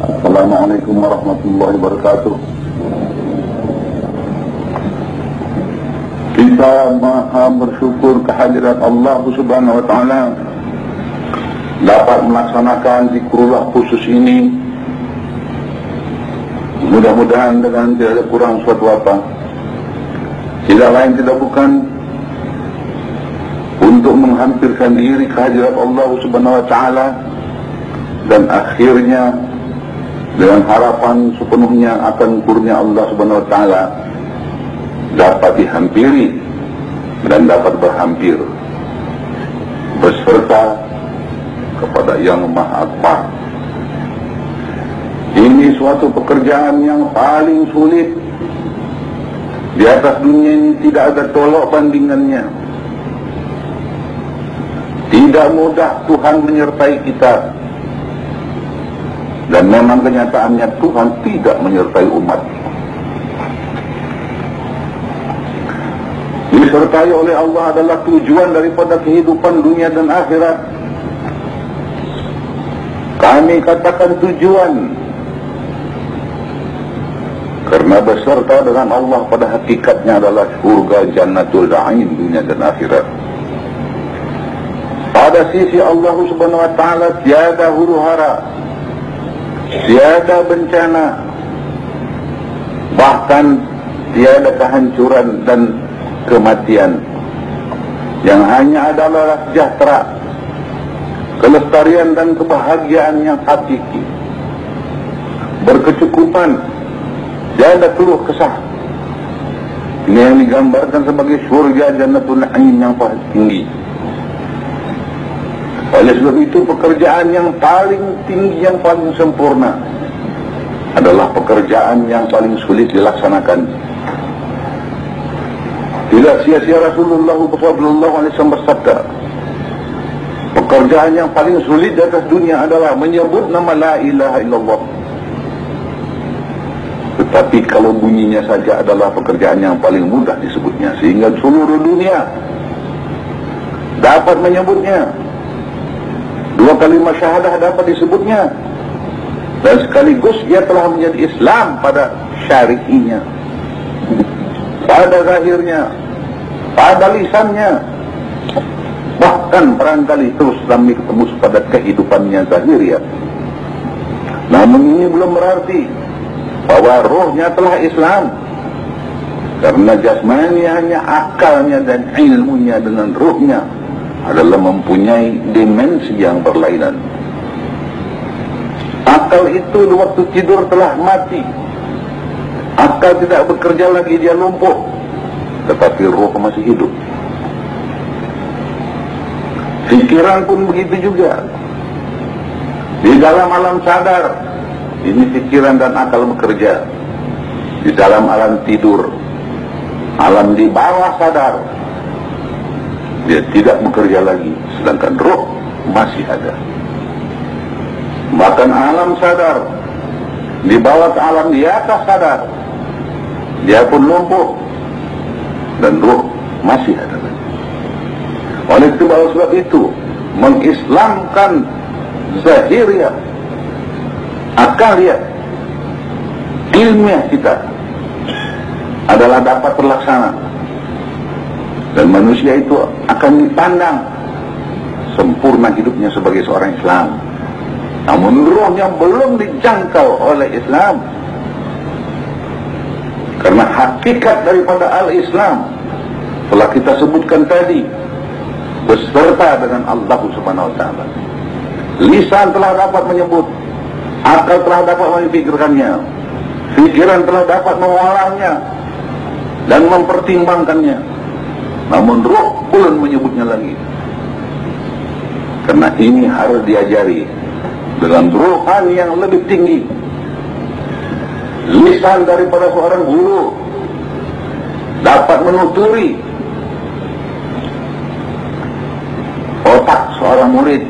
Assalamualaikum warahmatullahi wabarakatuh. Kita maha bersyukur kehadirat Allah Subhanahu wa ta'ala dapat melaksanakan zikrullah khusus ini. Mudah-mudahan dengan tidak ada kurang suatu apa, tidak lain tidak bukan untuk menghampirkan diri kehadirat Allah Subhanahu wa ta'ala, dan akhirnya dengan harapan sepenuhnya akan kurnia Allah Subhanahu wa ta'ala dapat dihampiri dan dapat berhampir beserta kepada Yang Maha Akbar. Ini suatu pekerjaan yang paling sulit di atas dunia ini, tidak ada tolak bandingannya. Tidak mudah Tuhan menyertai kita, dan memang kenyataannya Tuhan tidak menyertai umat. Disertai oleh Allah adalah tujuan daripada kehidupan dunia dan akhirat. Kami katakan tujuan karena beserta dengan Allah pada hakikatnya adalah surga jannatul ain dunia dan akhirat. Pada sisi Allah Subhanahu wa ta'ala tiada huru hara, tiada bencana, bahkan tiada kehancuran dan kematian. Yang hanya adalah sejahtera, kelestarian dan kebahagiaan yang hakiki, berkecukupan, tiada keluh kesah. Ini yang digambarkan sebagai surga jannatul na'im yang paling tinggi. Oleh sebab itu pekerjaan yang paling tinggi, yang paling sempurna adalah pekerjaan yang paling sulit dilaksanakan. Tidak sia-sia Rasulullah SAW bersabda, pekerjaan yang paling sulit di atas dunia adalah menyebut nama la ilaha illallah. Tetapi kalau bunyinya saja adalah pekerjaan yang paling mudah disebutnya, sehingga seluruh dunia dapat menyebutnya. 2 kalimat syahadah dapat disebutnya, dan sekaligus ia telah menjadi Islam pada syari'inya, pada zahirnya, pada lisannya, bahkan barangkali terus kami ketemu pada kehidupannya zahirnya. Namun ini belum berarti bahwa rohnya telah Islam, karena jasmani hanya akalnya dan ilmunya dengan rohnya adalah mempunyai dimensi yang berlainan. Akal itu di waktu tidur telah mati, akal tidak bekerja lagi, dia lumpuh, tetapi roh masih hidup. Pikiran pun begitu juga. Di dalam alam sadar ini pikiran dan akal bekerja. Di dalam alam tidur, alam di bawah sadar, dia tidak bekerja lagi, sedangkan roh masih ada. Bahkan alam sadar di bawah alam di atas sadar, dia pun lumpuh dan roh masih ada. Oleh sebab itu mengislamkan zahiriyah, akaliyah, ilmiah kita adalah dapat terlaksana, dan manusia itu akan dipandang sempurna hidupnya sebagai seorang Islam. Namun rohnya belum dijangkau oleh Islam, karena hakikat daripada al-Islam telah kita sebutkan tadi, beserta dengan Allah Subhanahu wa ta'ala. Lisan telah dapat menyebut, akal telah dapat memikirkannya, pikiran telah dapat mengolahnya dan mempertimbangkannya, namun roh belum menyebutnya lagi. Karena ini harus diajari dengan rohani yang lebih tinggi. Lisan daripada seorang guru dapat menuturi otak seorang murid,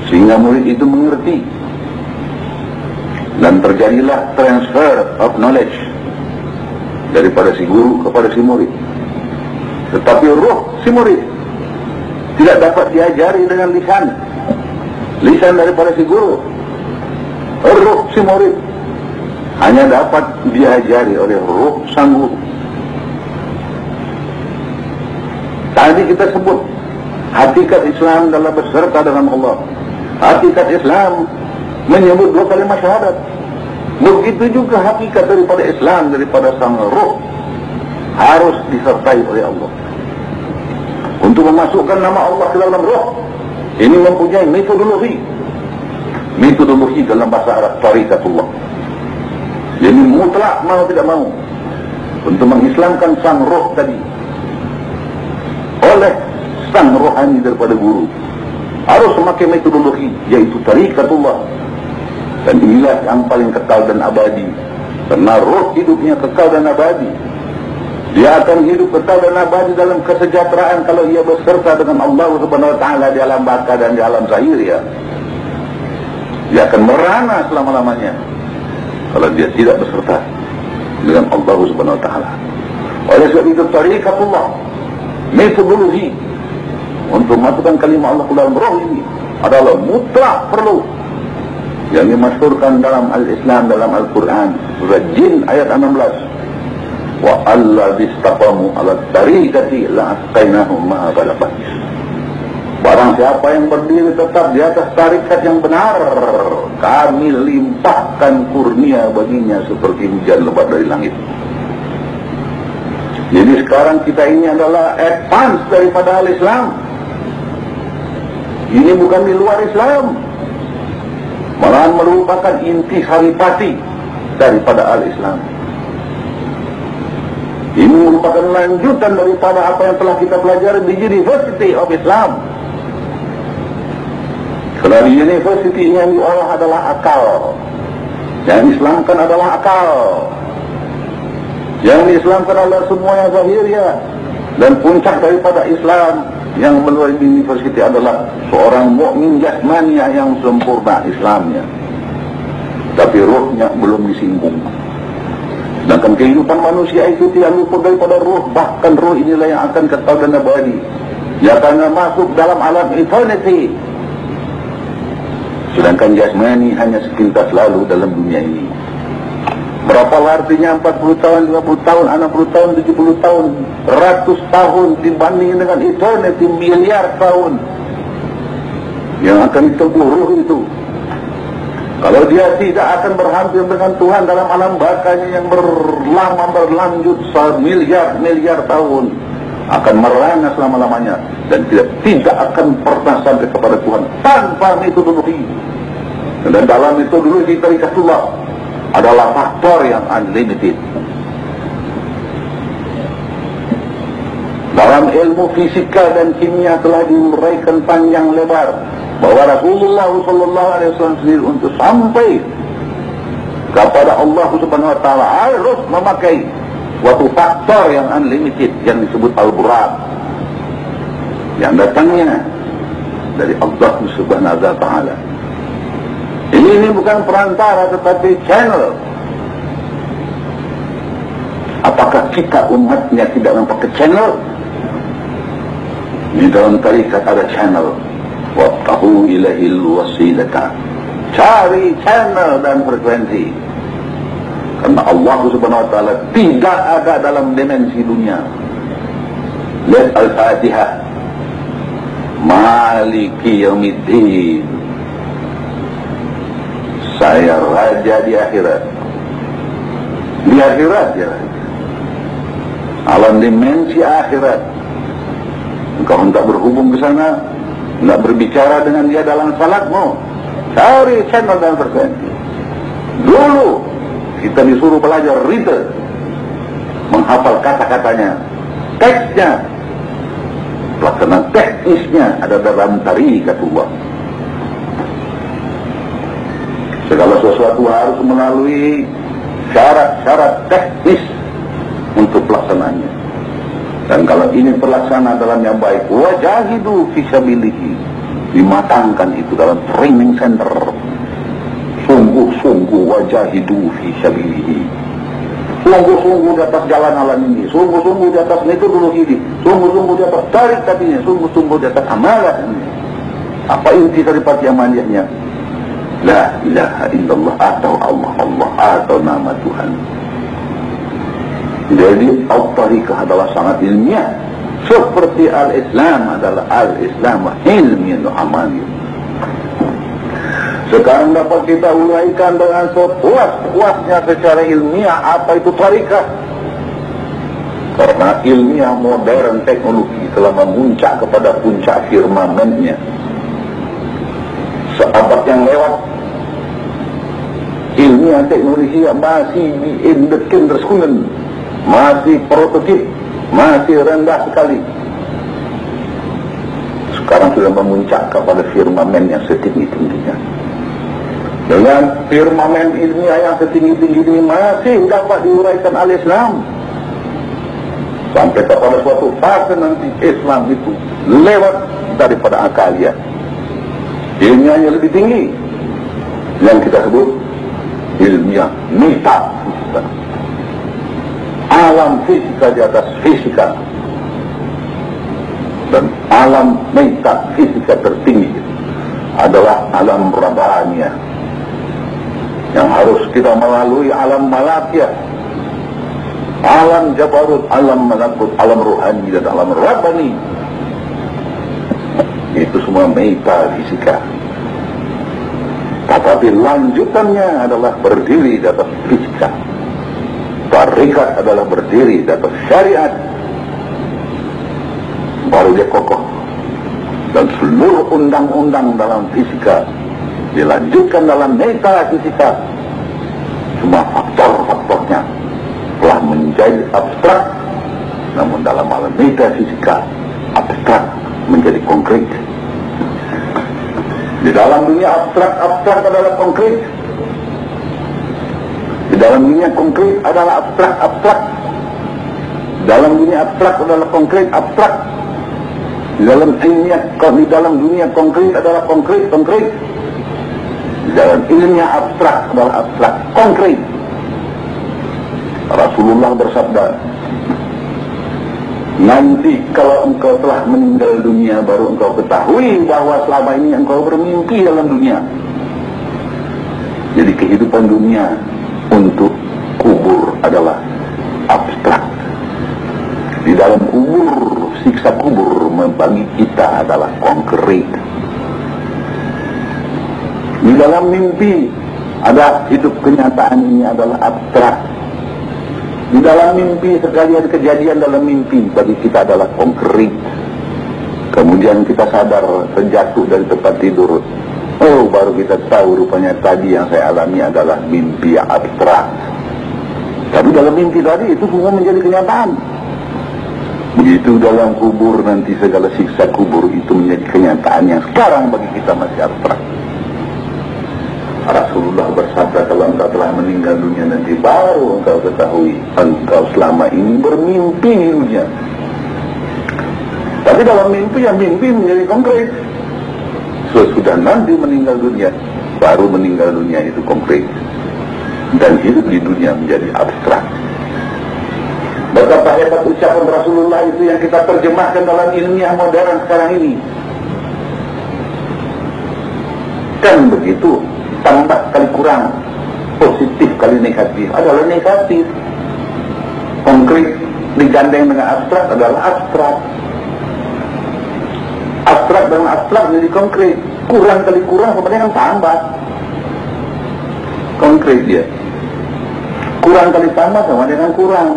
sehingga murid itu mengerti, dan terjadilah transfer of knowledge daripada si guru kepada si murid. Tetapi roh si murid tidak dapat diajari dengan lisan daripada si guru, Ruh si murid hanya dapat diajari oleh ruh sang guru. Tadi kita sebut hakikat Islam dalam berserta dengan Allah. Hakikat Islam menyebut 2 kalimat syahadat. Begitu juga hakikat daripada Islam, daripada sang ruh, harus disertai oleh Allah. Untuk memasukkan nama Allah ke dalam ruh, ini mempunyai metodologi. Metodologi dalam bahasa Arab, tariqatullah. Jadi mutlak mau tidak mau untuk mengislamkan sang ruh tadi oleh sang rohani daripada guru, harus memakai metodologi, yaitu tariqatullah. Dan inilah yang paling kekal dan abadi, karena roh hidupnya kekal dan abadi. Dia akan hidup kekal dan abadi dalam kesejahteraan kalau ia berserta dengan Allah Subhanahu wa ta'ala di alam baka dan di alam zahir ya. Dia akan merana selama-lamanya kalau dia tidak berserta dengan Allah Subhanahu wa ta'ala. Oleh sebab itu tariqatullah, metodologi untuk masukkan kalimat Allah ke dalam roh ini adalah mutlak perlu, yang dimasyhurkan dalam Al-Islam, dalam Al-Quran, surah Jin ayat 16. Wa alladzi istaqamu 'ala tariqati la'asqainahum ma'a ghadabah. Barang siapa yang berdiri tetap di atas tarikat yang benar, kami limpahkan kurnia baginya seperti hujan lebat dari langit. Jadi sekarang kita ini adalah advance daripada Al-Islam. Ini bukan di luar Islam, malahan merupakan inti saripati daripada Al-Islam. Ini merupakan lanjutan daripada apa yang telah kita pelajari di University of Islam. Karena di University yang diolah adalah akal, yang diislamkan adalah akal, yang diislamkan adalah semua yang zahirnya. Dan puncak daripada Islam yang melalui universiti adalah seorang mukmin jasmaniah yang sempurna Islamnya, tapi ruhnya belum disinggung. Sedangkan kehidupan manusia itu tidak luput daripada ruh, bahkan ruh inilah yang akan kekal dan abadi. Dia akan masuk dalam alam eternity. Sedangkan jasmani hanya sepintas lalu dalam dunia ini. Berapa artinya 40 tahun, 50 tahun, 60 tahun, 70 tahun, 100 tahun dibanding dengan eternity, miliar tahun yang akan ditempuh ruh itu. Kalau dia tidak akan berhampir dengan Tuhan dalam alam bakanya yang berlama berlanjut miliar tahun, akan merana selama-lamanya dan tidak akan pernah sampai kepada Tuhan tanpa metodologi. Dan dalam metodologi tariqatullah adalah faktor yang unlimited. Dalam ilmu fisika dan kimia telah diuraikan panjang lebar bahwa Rasulullah SAW sendiri untuk sampai kepada Allah Subhanahu wa ta'ala harus memakai suatu faktor yang unlimited yang disebut Al-Buraq, yang datangnya dari Allah Subhanahu wa ta'ala. Ini bukan perantara tetapi channel. Apakah kita umatnya tidak memakai channel? Di dalam tarikat ada channel. Wattahu ilahil wasilata. Cari channel dan frekuensi. Karena Allah Subhanahu wa ta'ala tidak ada dalam dimensi dunia. Lihat Al-Fatihah. Maliki yaumiddin. Saya raja di akhirat. Di akhirat ya. Alam dimensi akhirat. Engkau hendak berhubung ke sana, hendak berbicara dengan dia dalam salatmu, cari channel dan frekuensi. Dulu kita disuruh belajar rite, menghafal kata-katanya, teksnya, pelaksanaan teknisnya ada dalam tariqatullah. Segala sesuatu harus melalui syarat-syarat teknis untuk pelaksanaannya. Dan kalau ini pelaksanaan dalam yang baik, wajahidu fi sabilihi, dimatangkan itu dalam training center. Sungguh-sungguh wajahidu fi sabilihi. Sungguh-sungguh di atas jalan alam ini, sungguh-sungguh di atas metodologi ini, sungguh-sungguh di atas tarikat ini, sungguh-sungguh di atas amalan ini. Apa inti daripada amaliyahnya? La ilaha illallah atau Allah atau nama Tuhan. Jadi al-tariqah adalah sangat ilmiah, seperti al-Islam adalah al-Islam ilmiah amali. Sekarang dapat kita uraikan dengan sepuas-puasnya secara ilmiah apa itu tariqah. Karena ilmiah modern teknologi telah memuncak kepada puncak firmamennya. Seabad yang lewat, ilmiah teknologi masih in the kinderschoenen, masih prototip, masih rendah sekali. Sekarang sudah memuncak kepada firmamen yang setinggi-tingginya. Dengan firmamen ilmiah yang setinggi-tinggi ini masih dapat diuraikan al-Islam. Sampai kepada suatu fase nanti Islam itu lewat daripada akalia. Ilmiahnya lebih tinggi, yang kita sebut ilmiah metafisika. Alam fisika di atas fisika, dan alam metafisika tertinggi adalah alam rabbaniyah, yang harus kita melalui alam malakiyah, alam jabarut, alam malakut, alam rohani dan alam rabbani. Itu semua metafisika. Tetapi lanjutannya adalah berdiri di atas fisika. Tarikat adalah berdiri di atas syariat. Baru dia kokoh. Dan seluruh undang-undang dalam fisika dilanjutkan dalam metafisika. Semua faktor-faktornya telah menjadi abstrak. Namun dalam alam metafisika, abstrak menjadi konkret. Di dalam dunia abstrak adalah konkret. Di dalam dunia konkret adalah abstrak. Di dalam dunia abstrak adalah konkret, abstrak. Di dalam dunia konkret adalah konkret. Di dalam ilmiah abstrak adalah abstrak, konkret. Rasulullah bersabda, nanti kalau engkau telah meninggal dunia baru engkau ketahui bahwa selama ini engkau bermimpi dalam dunia. Jadi kehidupan dunia untuk kubur adalah abstrak. Di dalam kubur, siksa kubur bagi kita adalah konkret. Di dalam mimpi ada hidup kenyataan ini adalah abstrak. Di dalam mimpi sekalian kejadian dalam mimpi bagi kita adalah konkret. Kemudian kita sadar terjatuh dari tempat tidur. Oh, baru kita tahu rupanya tadi yang saya alami adalah mimpi yang abstrak. Tapi dalam mimpi tadi itu semua menjadi kenyataan. Begitu dalam kubur nanti segala siksa kubur itu menjadi kenyataan yang sekarang bagi kita masih abstrak. Rasulullah bersabda, kalau engkau telah meninggal dunia nanti baru engkau ketahui engkau selama ini bermimpi di dunia. Tapi dalam mimpi yang mimpi menjadi konkret. Sesudah nanti meninggal dunia, baru meninggal dunia itu konkret. Dan hidup di dunia menjadi abstrak. Betapa hebat ucapan Rasulullah itu yang kita terjemahkan dalam ilmiah modern sekarang ini. Kan begitu. Tambah kali kurang, positif kali negatif adalah negatif. Konkret digandeng dengan abstrak adalah abstrak. Abstrak dengan abstrak jadi konkret. Kurang kali kurang sama dengan tambah. Konkret dia. Kurang kali tambah sama dengan kurang.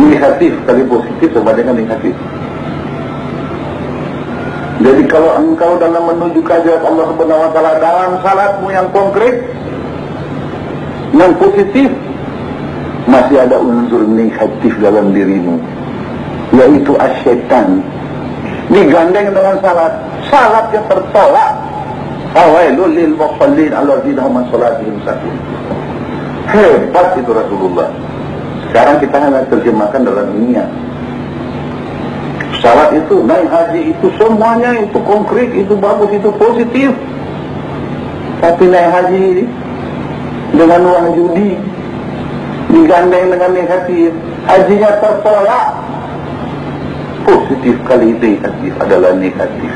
Negatif kali positif sama dengan negatif. Jadi kalau engkau dalam menuju kehadirat Allah Subhanahu wa taala dalam salatmu yang konkret, yang positif, masih ada unsur negatif dalam dirimu, yaitu asyaitan. Digandeng dengan salat yang tertolak. Fawailul lil mushallin alladzina hum an salatihim sahun. Hebat itu Rasulullah. Sekarang kita hanya terjemahkan dalam dunia. Salat itu, naik haji itu, semuanya itu konkret, itu bagus, itu positif. Tapi naik haji dengan uang judi, digandeng dengan negatif, hajinya tertolak. Positif kali negatif adalah negatif.